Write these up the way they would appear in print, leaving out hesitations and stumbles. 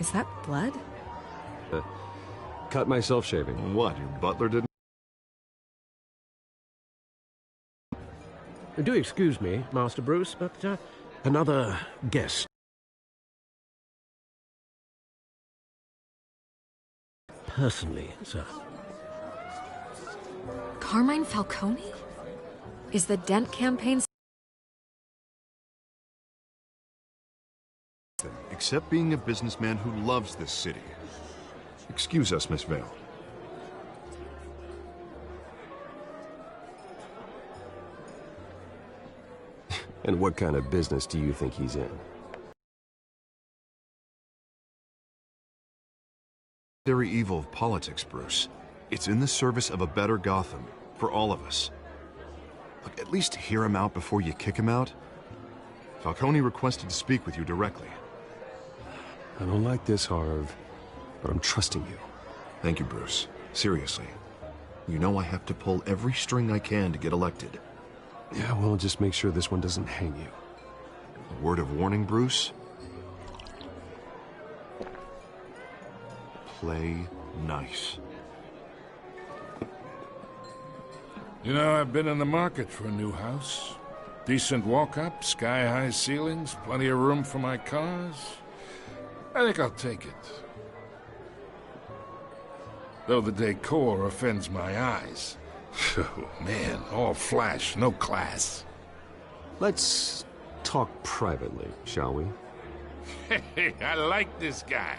Is that blood? Cut myself shaving. What, your butler didn't? Do excuse me, Master Bruce, but another guest. Personally, sir. Carmine Falcone? Is the Dent campaign... Except being a businessman who loves this city. Excuse us, Miss Vale. And what kind of business do you think he's in? Very evil of politics, Bruce. It's in the service of a better Gotham, for all of us. Look, at least hear him out before you kick him out. Falcone requested to speak with you directly. I don't like this, Harv, but I'm trusting you. Thank you, Bruce. Seriously. You know I have to pull every string I can to get elected. Yeah, well, just make sure this one doesn't hang you. A word of warning, Bruce? Play nice. You know, I've been in the market for a new house. Decent walk-up, sky-high ceilings, plenty of room for my cars. I think I'll take it. Though the decor offends my eyes. Oh, man, all flash, no class. Let's talk privately, shall we? Hey, I like this guy.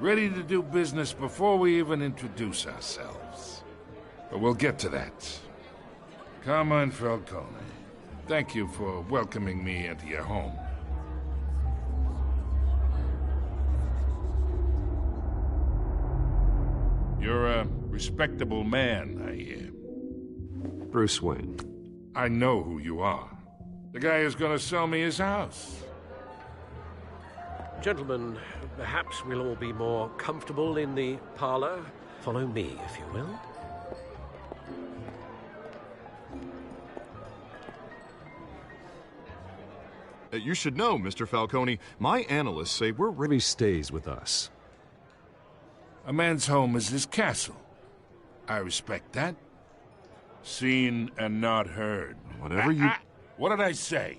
Ready to do business before we even introduce ourselves. But we'll get to that. Carmine Falcone, thank you for welcoming me into your home. You're a respectable man, I hear. Bruce Wayne. I know who you are. The guy who's gonna sell me his house. Gentlemen, perhaps we'll all be more comfortable in the parlor. Follow me, if you will. You should know, Mr. Falcone, my analysts say we're ready. He stays with us. A man's home is his castle. I respect that. Seen and not heard. Whatever you... What did I say?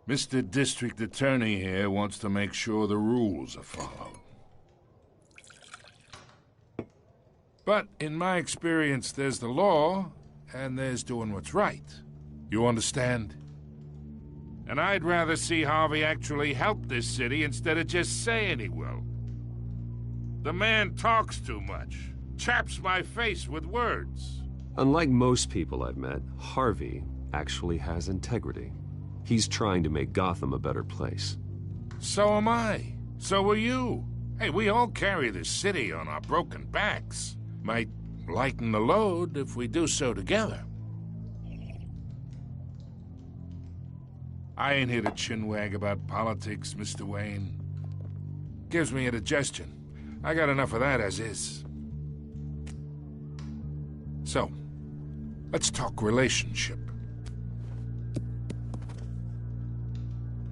Mr. District Attorney here wants to make sure the rules are followed. But in my experience, there's the law, and there's doing what's right. You understand? And I'd rather see Harvey actually help this city instead of just saying he will. The man talks too much, chaps my face with words. Unlike most people I've met, Harvey actually has integrity. He's trying to make Gotham a better place. So am I. So are you. Hey, we all carry this city on our broken backs. Might lighten the load if we do so together. I ain't here to chinwag about politics, Mr. Wayne. Gives me indigestion. I got enough of that as is. So, let's talk relationship.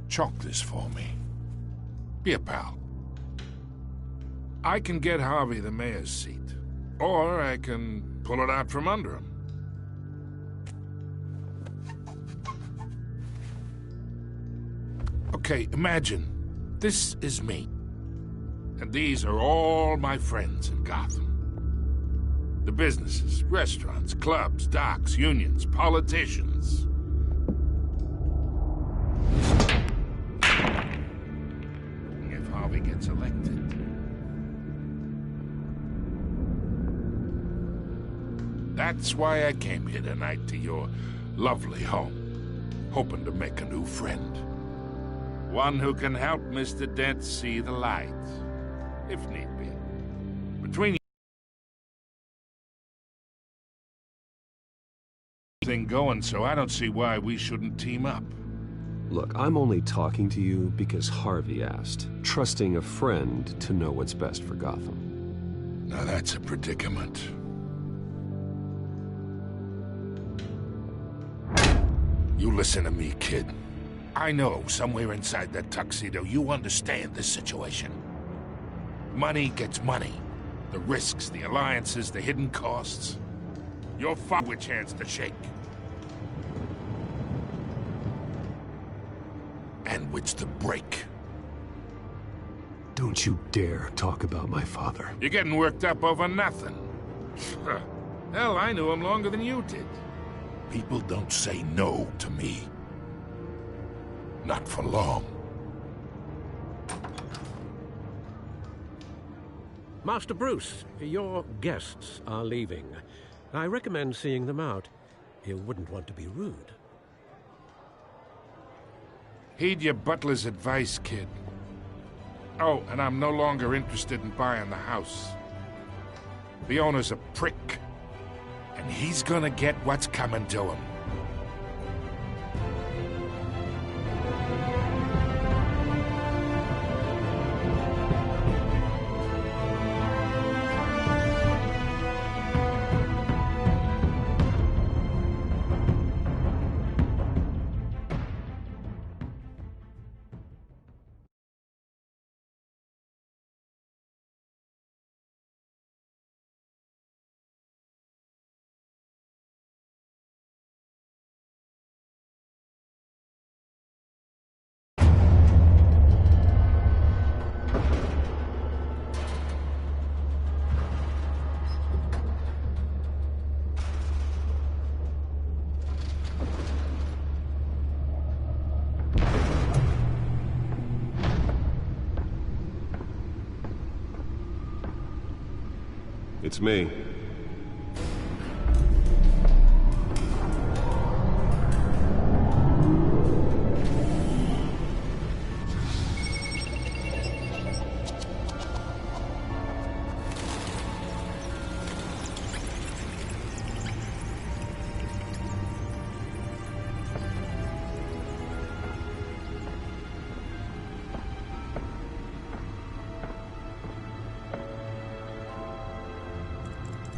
Chalk this for me. Be a pal. I can get Harvey the mayor's seat, or I can pull it out from under him. Okay, imagine this is me, and these are all my friends in Gotham. The businesses, restaurants, clubs, docks, unions, politicians. If Harvey gets elected. That's why I came here tonight to your lovely home, hoping to make a new friend. One who can help Mr. Dent see the light, if need be. Between thing going, so I don't see why we shouldn't team up. Look, I'm only talking to you because Harvey asked, trusting a friend to know what's best for Gotham. Now that's a predicament. You listen to me, kid. I know somewhere inside that tuxedo you understand this situation. Money gets money. The risks, the alliances, the hidden costs. You're far which hands to shake. And which to break. Don't you dare talk about my father. You're getting worked up over nothing. Hell, I knew him longer than you did. People don't say no to me. Not for long. Master Bruce, your guests are leaving. I recommend seeing them out. You wouldn't want to be rude. Heed your butler's advice, kid. Oh, and I'm no longer interested in buying the house. The owner's a prick. And he's gonna get what's coming to him. It's me.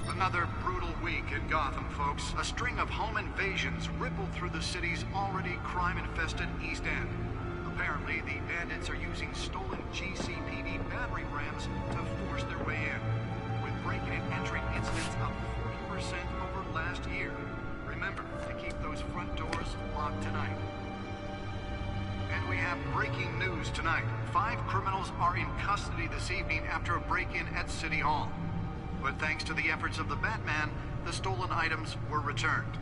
Another brutal week in Gotham, folks. A string of home invasions rippled through the city's already crime-infested East End. Apparently, the bandits are using stolen GCPD battering rams to force their way in, with break-in and entry incidents up 40% over last year. Remember to keep those front doors locked tonight. And we have breaking news tonight. 5 criminals are in custody this evening after a break-in at City Hall. But thanks to the efforts of the Batman, the stolen items were returned.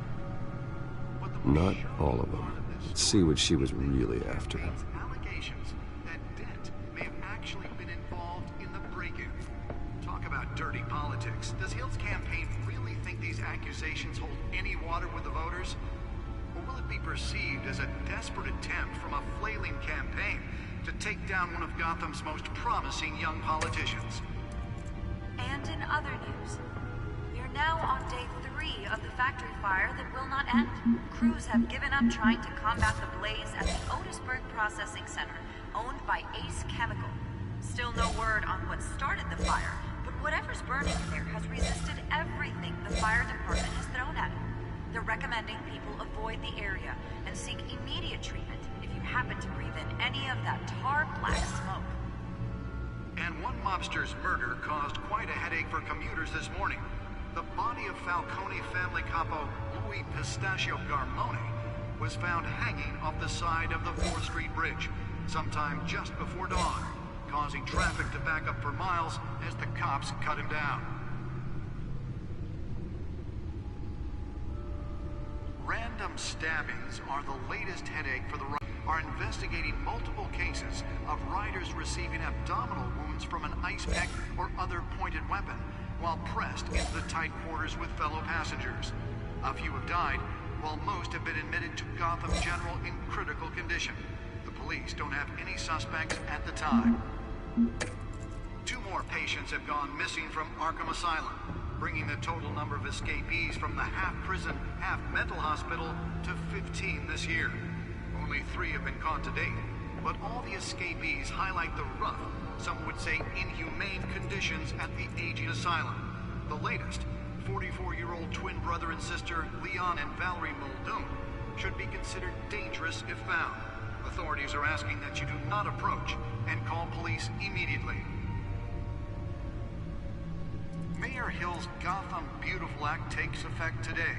Not all of them. Let's see what she was really after. Allegations that Dent may have actually been involved in the break-in. Talk about dirty politics. Does Hill's campaign really think these accusations hold any water with the voters? Or will it be perceived as a desperate attempt from a flailing campaign to take down one of Gotham's most promising young politicians? And in other news, we are now on day 3 of the factory fire that will not end. Crews have given up trying to combat the blaze at the Otisburg Processing Center, owned by Ace Chemical. Still no word on what started the fire, but whatever's burning in there has resisted everything the fire department has thrown at it. They're recommending people avoid the area and seek immediate treatment if you happen to breathe in any of that tar black smoke. And one mobster's murder caused quite a headache for commuters this morning. The body of Falcone family capo Louis Pistachio Garmone was found hanging off the side of the 4th Street Bridge sometime just before dawn, causing traffic to back up for miles as the cops cut him down. Random stabbings are the latest headache for the are investigating multiple cases of riders receiving abdominal wounds from an ice pick or other pointed weapon while pressed into the tight quarters with fellow passengers. A few have died, while most have been admitted to Gotham General in critical condition. The police don't have any suspects at the time. 2 more patients have gone missing from Arkham Asylum, bringing the total number of escapees from the half-prison, half-mental hospital to 15 this year. Only 3 have been caught to date, but all the escapees highlight the rough, some would say inhumane conditions at the aging asylum. The latest, 44-year-old twin brother and sister Leon and Valerie Muldoon, should be considered dangerous if found. Authorities are asking that you do not approach and call police immediately. Mayor Hill's Gotham Beautiful Act takes effect today,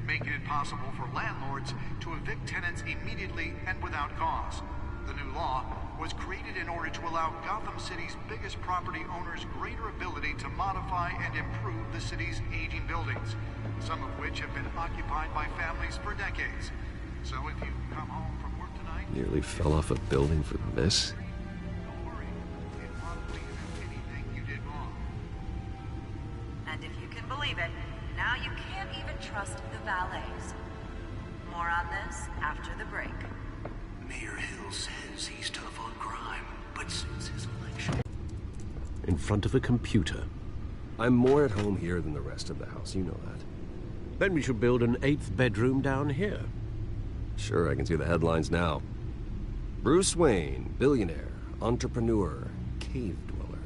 making it possible for landlords to evict tenants immediately and without cause. The new law was created in order to allow Gotham City's biggest property owners greater ability to modify and improve the city's aging buildings, some of which have been occupied by families for decades. So if you come home from work tonight... Nearly fell off a building for this? Don't worry. It probably isn't anything you did wrong. And if you can believe it, now you can't even trust the valets. More on this after the break. Mayor Hill says he's tough on crime, but since his election... In front of a computer. I'm more at home here than the rest of the house, you know that. Then we should build an 8th bedroom down here. Sure, I can see the headlines now. Bruce Wayne, billionaire, entrepreneur, cave dweller.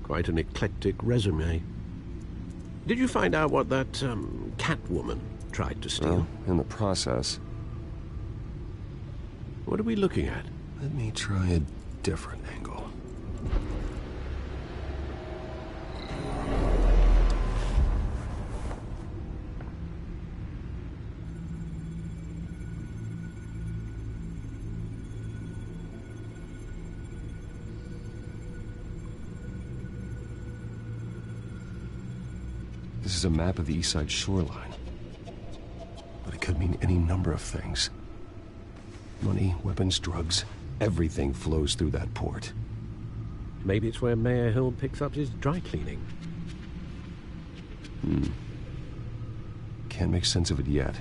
Quite an eclectic resume. Did you find out what that, Catwoman tried to steal? Well, in the process. What are we looking at? Let me try a different angle. This is a map of the East Side shoreline. But it could mean any number of things. Money, weapons, drugs, everything flows through that port. Maybe it's where Mayor Hill picks up his dry cleaning. Can't make sense of it yet.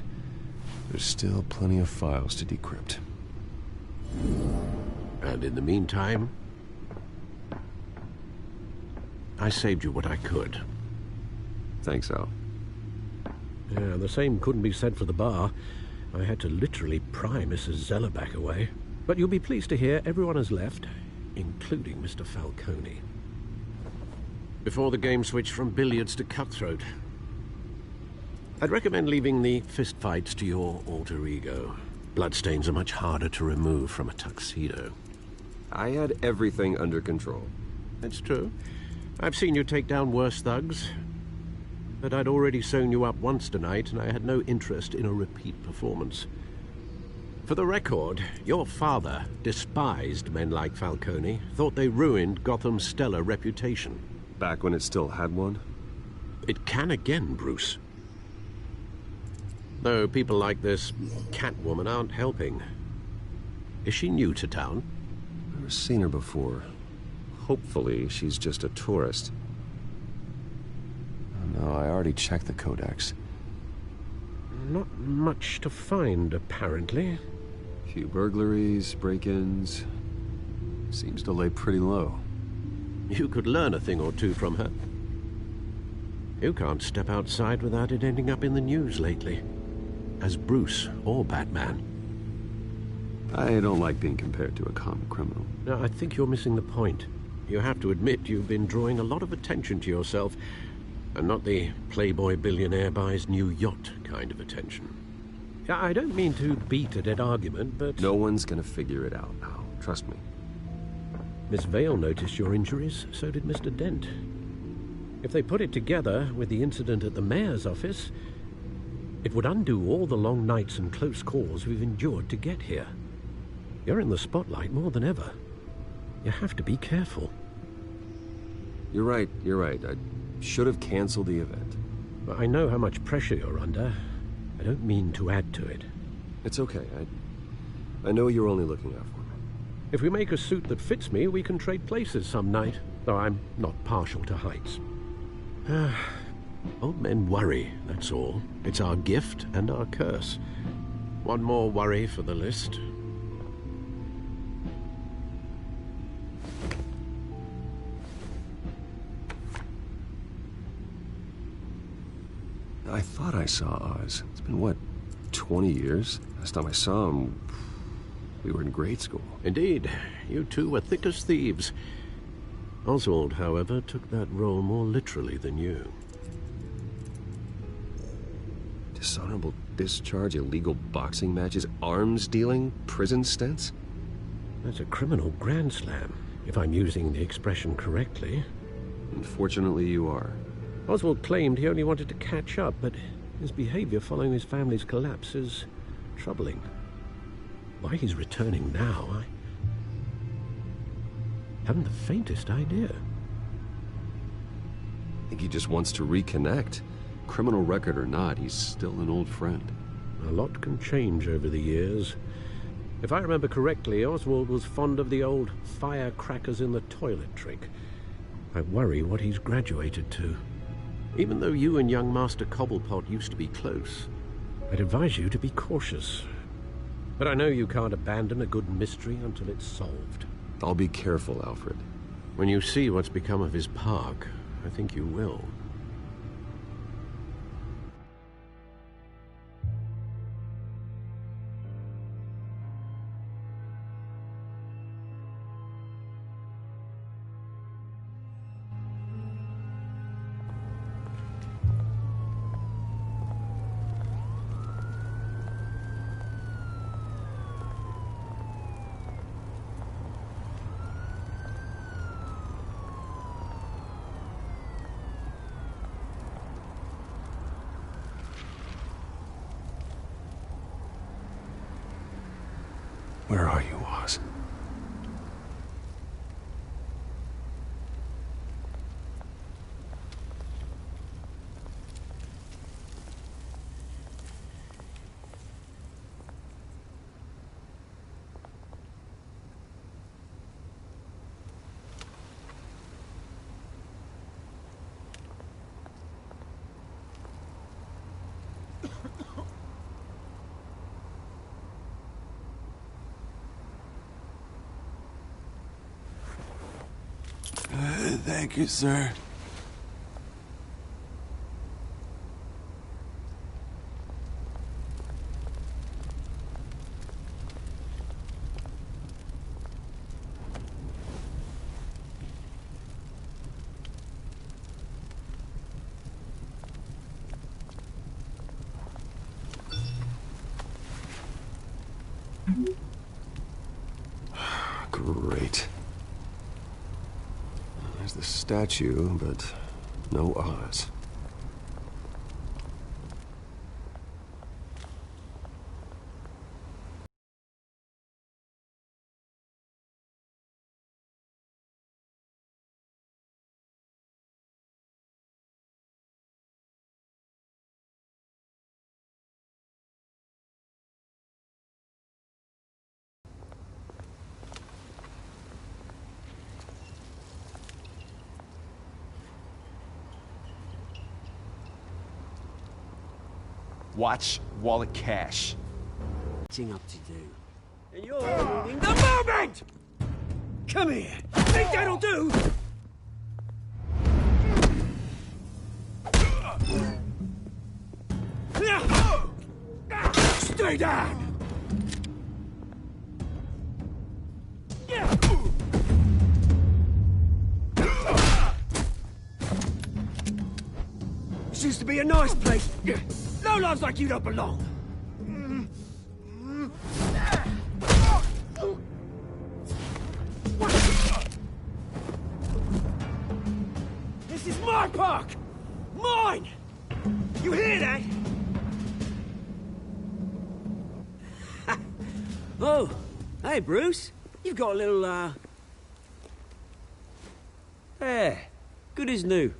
There's still plenty of files to decrypt. And in the meantime, I saved you what I could. Thanks, Al. Yeah, the same couldn't be said for the bar. I had to literally pry Mrs. Zellerback away. But you'll be pleased to hear everyone has left, including Mr. Falcone. Before the game switched from billiards to cutthroat. I'd recommend leaving the fistfights to your alter ego. Bloodstains are much harder to remove from a tuxedo. I had everything under control. That's true. I've seen you take down worse thugs. But I'd already sewn you up once tonight, and I had no interest in a repeat performance. For the record, your father despised men like Falcone, thought they ruined Gotham's stellar reputation. Back when it still had one? It can again, Bruce. Though people like this Catwoman aren't helping. Is she new to town? Never seen her before. Hopefully, she's just a tourist. No, I already checked the codex. Not much to find, apparently. Few burglaries, break-ins. Seems to lay pretty low. You could learn a thing or two from her. You can't step outside without it ending up in the news lately. As Bruce or Batman. I don't like being compared to a common criminal. No, I think you're missing the point. You have to admit you've been drawing a lot of attention to yourself. And not the playboy billionaire buys new yacht kind of attention. I don't mean to beat a dead argument, but... No one's gonna figure it out now. Trust me. Miss Vale noticed your injuries, so did Mr. Dent. If they put it together with the incident at the mayor's office, it would undo all the long nights and close calls we've endured to get here. You're in the spotlight more than ever. You have to be careful. You're right. I should have canceled the event. But I know how much pressure you're under. I don't mean to add to it. It's okay. I know you're only looking out for me. If we make a suit that fits me, we can trade places some night, though I'm not partial to heights. Old men worry, that's all. It's our gift and our curse. One more worry for the list. I thought I saw Oz. It's been, what, 20 years? Last time I saw him, we were in grade school. Indeed. You two were thick as thieves. Oswald, however, took that role more literally than you. Dishonorable discharge, illegal boxing matches, arms dealing, prison stints? That's a criminal grand slam, if I'm using the expression correctly. Unfortunately, you are. Oswald claimed he only wanted to catch up, but his behavior following his family's collapse is troubling. Why he's returning now, I haven't the faintest idea. I think he just wants to reconnect. Criminal record or not, he's still an old friend. A lot can change over the years. If I remember correctly, Oswald was fond of the old firecrackers in the toilet trick. I worry what he's graduated to. Even though you and young Master Cobblepot used to be close, I'd advise you to be cautious. But I know you can't abandon a good mystery until it's solved. I'll be careful, Alfred. When you see what's become of his park, I think you will. Where are you, Oz? Thank you, sir. Great. There's the statue, but no Oz. Watch Wallet Cash. Up to do. And you're ruining the moment! Come here! Think that'll do? Stay down! This used to be a nice place. No lives like you don't belong. This is my park! Mine! You hear that? Oh, hey, Bruce. You've got a little, There. Good as new.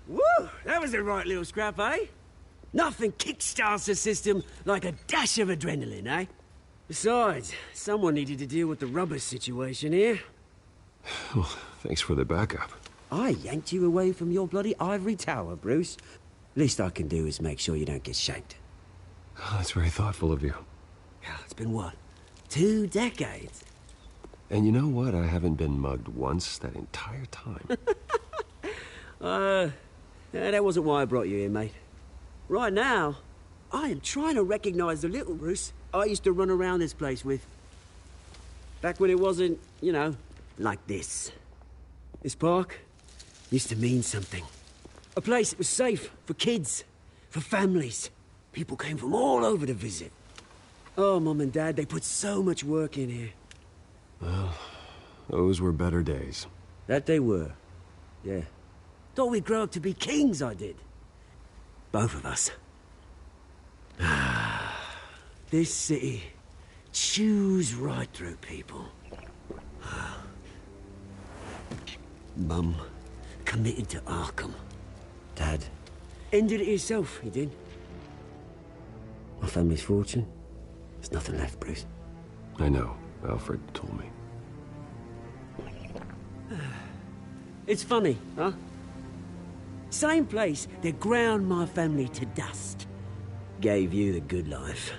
Woo! That was a right little scrap, eh? Nothing kickstarts the system like a dash of adrenaline, eh? Besides, someone needed to deal with the rubber situation here. Well, thanks for the backup. I yanked you away from your bloody ivory tower, Bruce. Least I can do is make sure you don't get shanked. Oh, that's very thoughtful of you. It's been what? 2 decades? And you know what? I haven't been mugged once that entire time. That wasn't why I brought you here, mate. Right now, I am trying to recognize the little Bruce I used to run around this place with. Back when it wasn't, you know, like this. This park used to mean something. A place that was safe for kids, for families. People came from all over to visit. Oh, Mum and Dad, they put so much work in here. Well, those were better days. That they were. Yeah. Thought we'd grow up to be kings, I did. Both of us. This city chews right through people. Mum committed to Arkham. Dad ended it himself, he did. My family's fortune. There's nothing left, Bruce. I know. Alfred told me. It's funny, huh? Same place that ground my family to dust. Gave you the good life.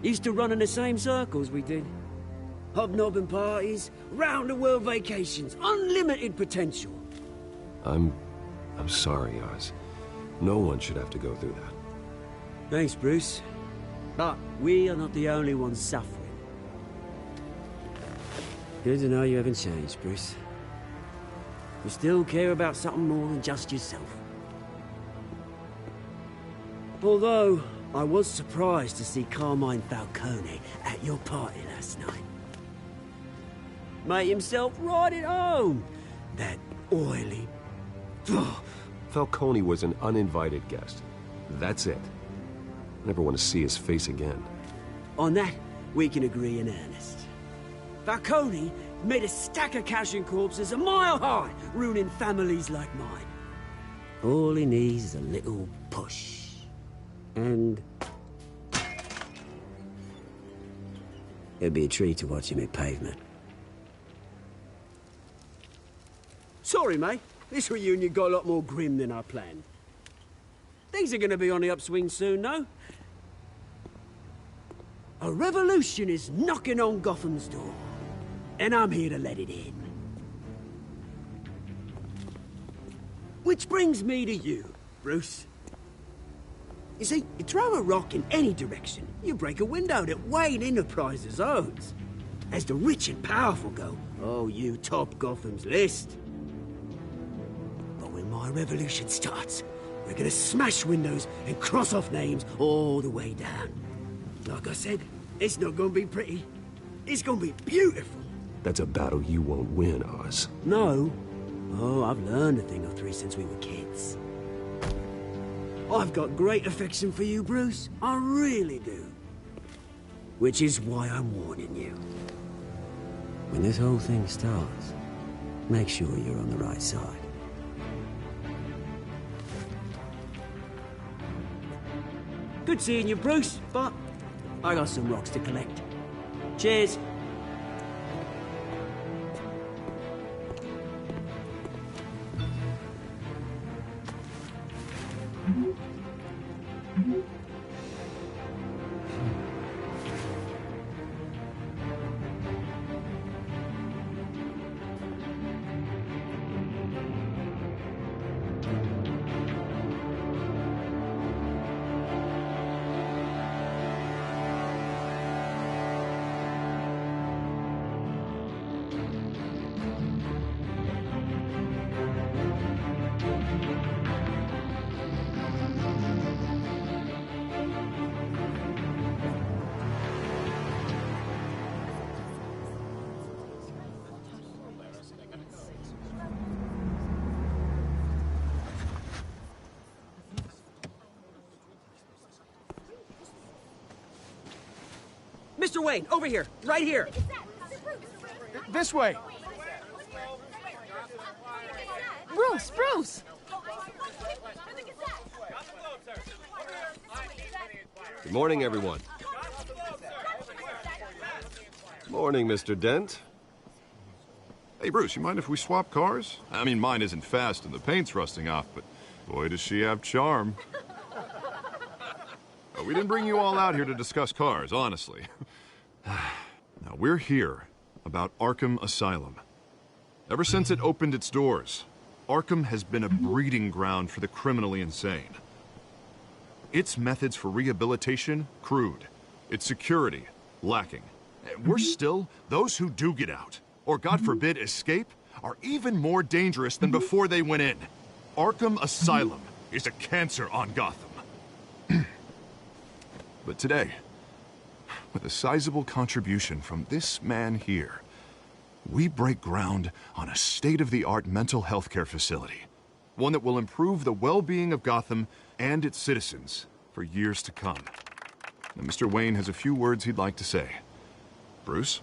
Used to run in the same circles we did. Hobnobbing parties, round-the-world vacations, unlimited potential. I'm sorry, Oz. No one should have to go through that. Thanks, Bruce. But we are not the only ones suffering. Good to know you haven't changed, Bruce. You still care about something more than just yourself. Although, I was surprised to see Carmine Falcone at your party last night. Made himself right at home. That oily... Falcone was an uninvited guest. That's it. Never want to see his face again. On that, we can agree in earnest. Falcone made a stack of cash and corpses a mile high, ruining families like mine. All he needs is a little push. And... it'd be a treat to watch him hit pavement. Sorry, mate. This reunion got a lot more grim than I planned. Things are gonna be on the upswing soon, no? A revolution is knocking on Gotham's door. And I'm here to let it in. Which brings me to you, Bruce. You see, you throw a rock in any direction, you break a window that Wayne Enterprises owns. As the rich and powerful go, oh, you top Gotham's list. But when my revolution starts, we're gonna smash windows and cross off names all the way down. Like I said, it's not gonna be pretty. It's gonna be beautiful. That's a battle you won't win, Oz. No. Oh, I've learned a thing or three since we were kids. I've got great affection for you, Bruce. I really do. Which is why I'm warning you. When this whole thing starts, make sure you're on the right side. Good seeing you, Bruce, but I got some rocks to collect. Cheers. Mr. Wayne, over here, right here. This way. Bruce! Good morning, everyone. Morning, Mr. Dent. Hey, Bruce, you mind if we swap cars? I mean, mine isn't fast and the paint's rusting off, but boy, does she have charm. We didn't bring you all out here to discuss cars, honestly. Now, we're here about Arkham Asylum. Ever since it opened its doors, Arkham has been a breeding ground for the criminally insane. Its methods for rehabilitation, crude. Its security, lacking. Worse still, those who do get out, or God forbid escape, are even more dangerous than before they went in. Arkham Asylum is a cancer on Gotham. But today, with a sizable contribution from this man here, we break ground on a state-of-the-art mental health care facility. One that will improve the well-being of Gotham and its citizens for years to come. Now, Mr. Wayne has a few words he'd like to say. Bruce?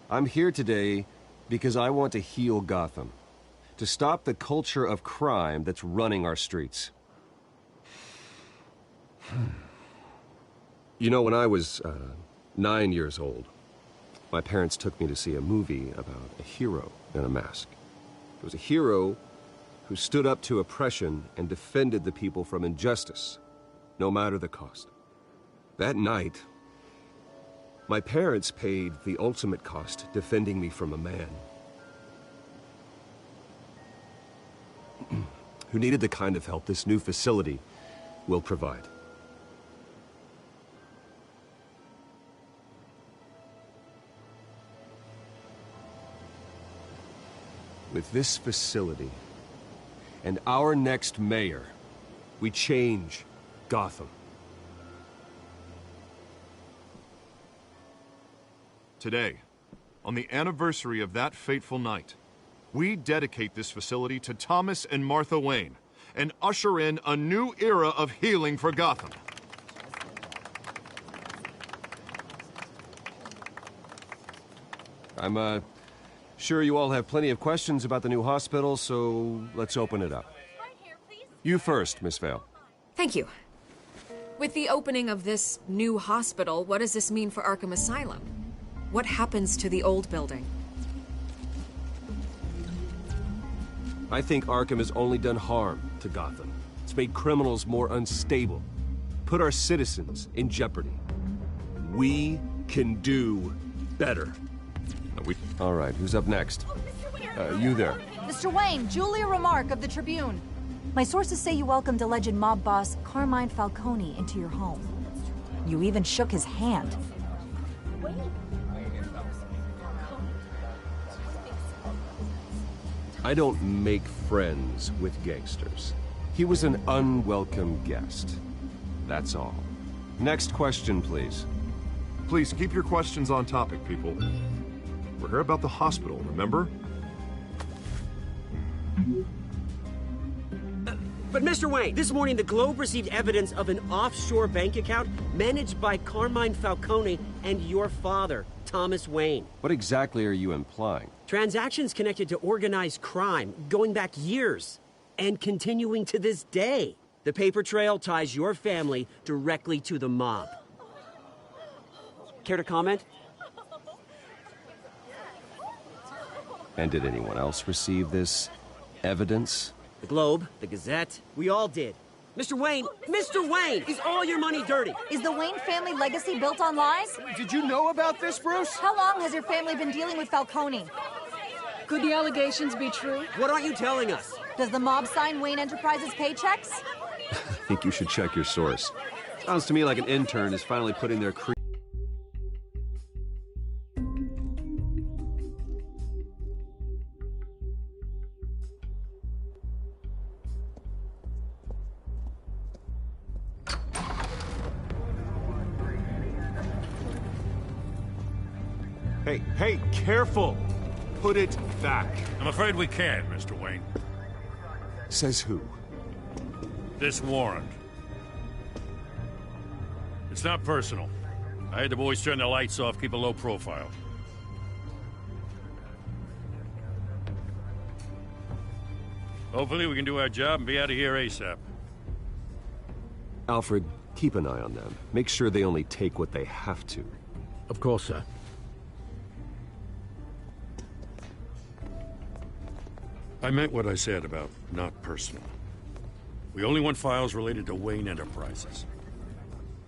I'm here today because I want to heal Gotham. To stop the culture of crime that's running our streets. You know, when I was 9 years old, my parents took me to see a movie about a hero in a mask. It was a hero who stood up to oppression and defended the people from injustice, no matter the cost. That night, my parents paid the ultimate cost defending me from a man who needed the kind of help this new facility will provide. With this facility and our next mayor, we change Gotham. Today, on the anniversary of that fateful night, we dedicate this facility to Thomas and Martha Wayne and usher in a new era of healing for Gotham. I'm sure you all have plenty of questions about the new hospital, so let's open it up. You first, Miss Vale. Thank you. With the opening of this new hospital, what does this mean for Arkham Asylum? What happens to the old building? I think Arkham has only done harm to Gotham. It's made criminals more unstable, put our citizens in jeopardy. We can do better. All right, who's up next? You there. Mr. Wayne, Julia Remark of the Tribune. My sources say you welcomed alleged mob boss Carmine Falcone into your home. You even shook his hand. I don't make friends with gangsters. He was an unwelcome guest. That's all. Next question, please. Please keep your questions on topic, people. We're here about the hospital, remember? But Mr. Wayne, this morning the Globe received evidence of an offshore bank account managed by Carmine Falcone and your father, Thomas Wayne. What exactly are you implying? Transactions connected to organized crime, going back years, and continuing to this day. The paper trail ties your family directly to the mob. Care to comment? And did anyone else receive this evidence? The Globe, the Gazette, we all did. Mr. Wayne, is all your money dirty? Is the Wayne family legacy built on lies? Did you know about this, Bruce? How long has your family been dealing with Falcone? Could the allegations be true? What aren't you telling us? Does the mob sign Wayne Enterprises paychecks? I think you should check your source. Sounds to me like an intern is finally putting their Hey, careful! Put it back. I'm afraid we can't, Mr. Wayne. Says who? This warrant. It's not personal. I had the boys turn the lights off, keep a low profile. Hopefully we can do our job and be out of here ASAP. Alfred, keep an eye on them. Make sure they only take what they have to. Of course, sir. I meant what I said about not personal. We only want files related to Wayne Enterprises.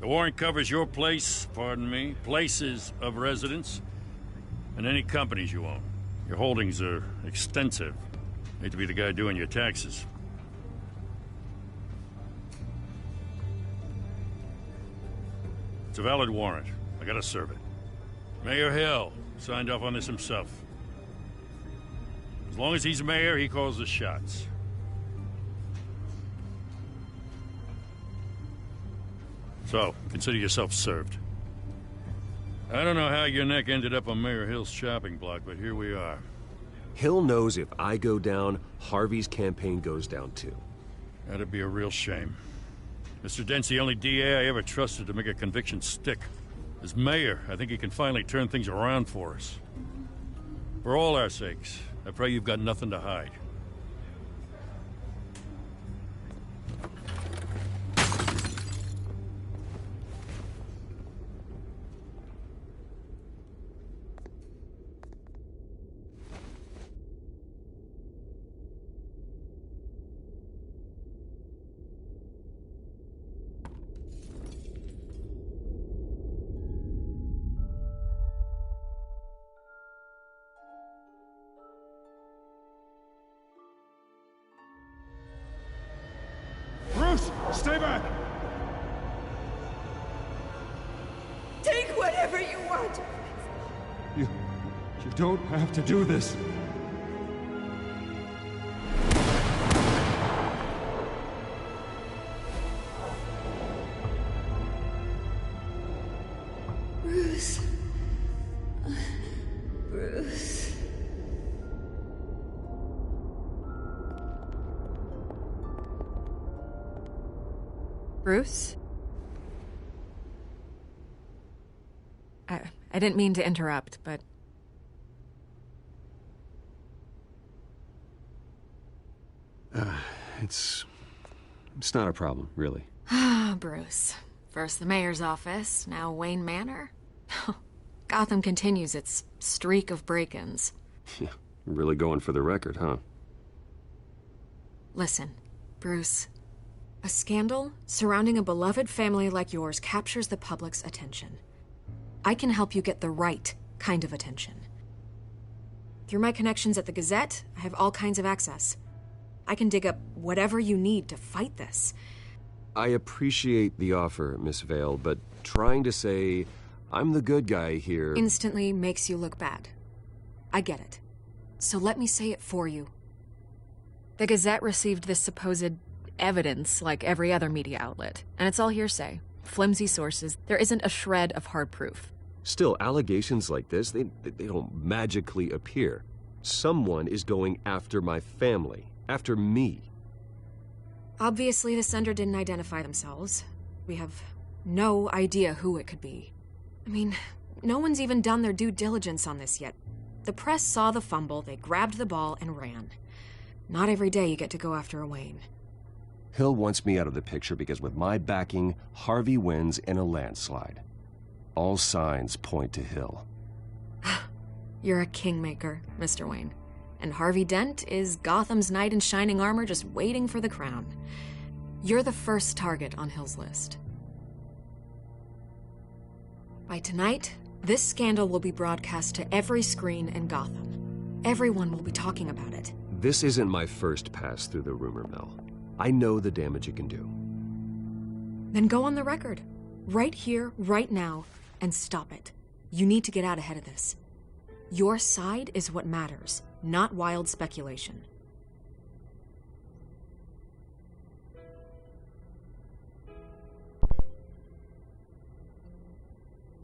The warrant covers your place, pardon me, places of residence, and any companies you own. Your holdings are extensive. Hate to be the guy doing your taxes. It's a valid warrant. I gotta serve it. Mayor Hill signed off on this himself. As long as he's mayor, he calls the shots. So, consider yourself served. I don't know how your neck ended up on Mayor Hill's shopping block, but here we are. Hill knows if I go down, Harvey's campaign goes down too. That'd be a real shame. Mr. Dent's the only DA I ever trusted to make a conviction stick. As mayor, I think he can finally turn things around for us. For all our sakes, I pray you've got nothing to hide. Bruce, stay back! Take whatever you want! You don't have to do this. Bruce. Bruce. Bruce? I didn't mean to interrupt, but... It's not a problem, really. Ah, Bruce. First the mayor's office, now Wayne Manor. Gotham continues its streak of break-ins. Yeah, really going for the record, huh? Listen, Bruce. A scandal surrounding a beloved family like yours captures the public's attention. I can help you get the right kind of attention. Through my connections at the Gazette, I have all kinds of access. I can dig up whatever you need to fight this. I appreciate the offer, Miss Vale, but trying to say I'm the good guy here... instantly makes you look bad. I get it. So let me say it for you. The Gazette received this supposed evidence like every other media outlet, and it's all hearsay. Flimsy sources. There isn't a shred of hard proof. Still, allegations like this, they don't magically appear. Someone is going after my family. After me. Obviously, the sender didn't identify themselves. We have no idea who it could be. I mean, no one's even done their due diligence on this yet. The press saw the fumble, they grabbed the ball and ran. Not every day you get to go after a Wayne. Hill wants me out of the picture because with my backing, Harvey wins in a landslide. All signs point to Hill. You're a kingmaker, Mr. Wayne. And Harvey Dent is Gotham's knight in shining armor just waiting for the crown. You're the first target on Hill's list. By tonight, this scandal will be broadcast to every screen in Gotham. Everyone will be talking about it. This isn't my first pass through the rumor mill. I know the damage it can do. Then go on the record. Right here, right now, and stop it. You need to get out ahead of this. Your side is what matters, not wild speculation.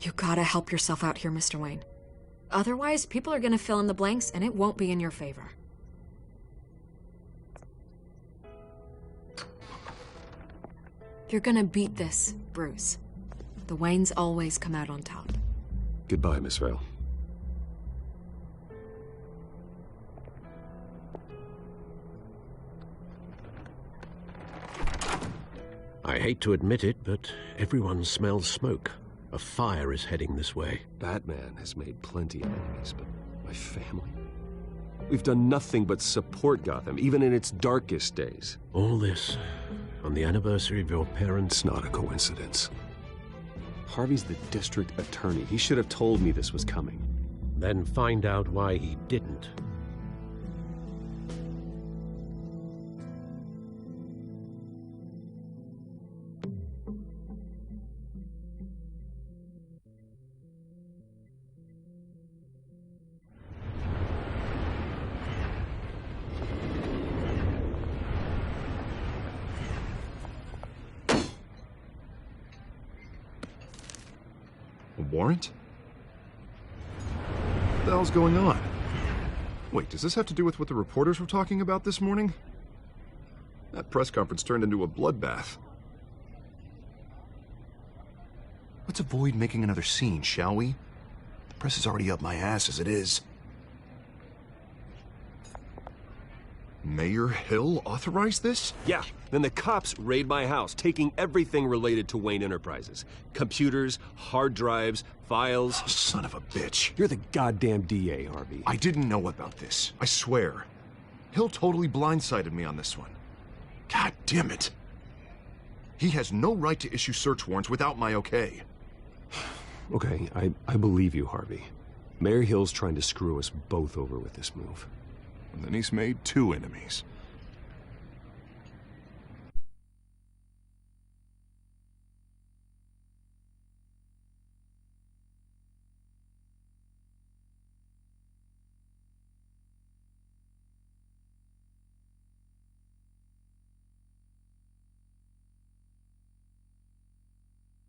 You gotta help yourself out here, Mr. Wayne. Otherwise, people are gonna fill in the blanks and it won't be in your favor. You're gonna beat this, Bruce. The Waynes always come out on top. Goodbye, Miss Vale. I hate to admit it, but everyone smells smoke. A fire is heading this way. Batman has made plenty of enemies, but my family? We've done nothing but support Gotham, even in its darkest days. All this on the anniversary of your parents'... It's not a coincidence. Harvey's the district attorney. He should have told me this was coming. Then find out why he didn't. warrant? What the hell's going on? Wait, does this have to do with what the reporters were talking about this morning? That press conference turned into a bloodbath. Let's avoid making another scene, shall we? The press is already up my ass as it is. Mayor Hill authorized this? Yeah, then the cops raid my house, taking everything related to Wayne Enterprises. Computers, hard drives, files. Oh, son of a bitch. You're the goddamn DA, Harvey. I didn't know about this. I swear. Hill totally blindsided me on this one. God damn it. He has no right to issue search warrants without my okay. Okay, I believe you, Harvey. Mayor Hill's trying to screw us both over with this move. And then he's made 2 enemies.